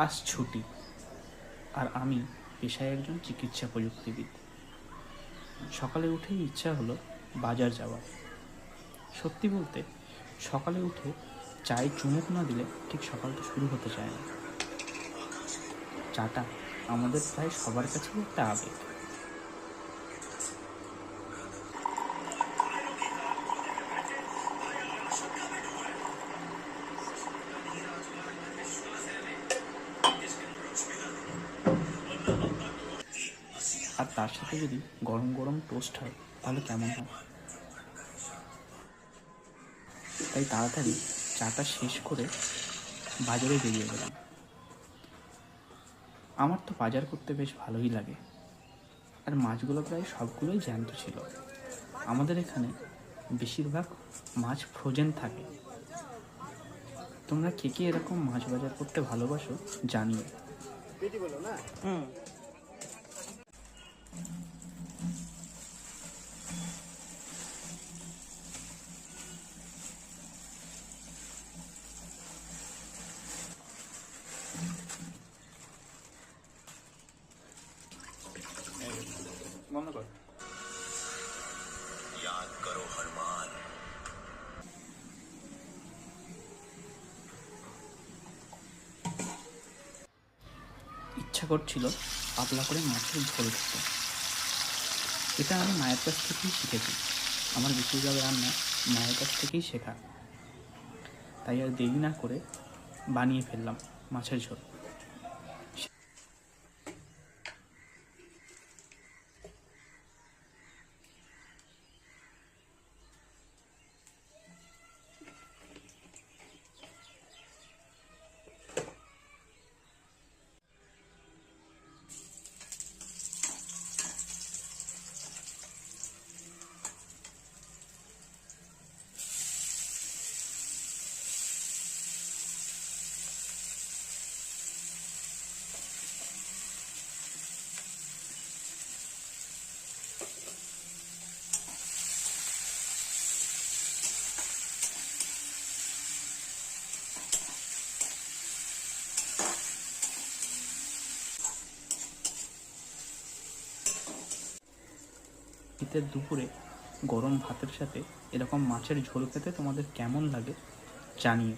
আজ ছুটি, আর আমি পেশায় একজন চিকিৎসা প্রযুক্তিবিদ। সকালে উঠেই ইচ্ছা হলো বাজার যাওয়ার। সত্যি বলতে, সকালে উঠে চায়ে চুমুক না দিলে ঠিক সকালটা শুরু হতে চায় না। চাটা আমাদের প্রায় সবার কাছেই একটা আবেগ। আর তার সাথে যদি গরম গরম টোস্ট হয় তাহলে কেমন হয়। তাই তাড়াতাড়ি চাটা শেষ করে বাজারে বেরিয়ে গেলাম। আমার তো বাজার করতে বেশ ভালোই লাগে, আর মাছগুলো প্রায় সবগুলোই জ্যান্ত ছিল। আমাদের এখানে বেশিরভাগ মাছ ফ্রোজেন থাকে। তোমরা কে কে এরকম মাছ বাজার করতে ভালোবাসো জানিও। বন্ধ কর। याद करो हनुमान। ইচ্ছা করছিল পাতলা করে মাছের ঝোল খেতে। এটা আমি মায়ের কাছ থেকেই শিখেছি। আমার বেশিরভাগ রান্না মায়ের কাছ থেকেই শেখা। তাই আর দেরি না করে বানিয়ে ফেললাম মাছের ঝোল। শীতের দুপুরে গরম ভাতের সাথে এরকম মাছের ঝোল খেতে তোমাদের কেমন লাগে জানিও।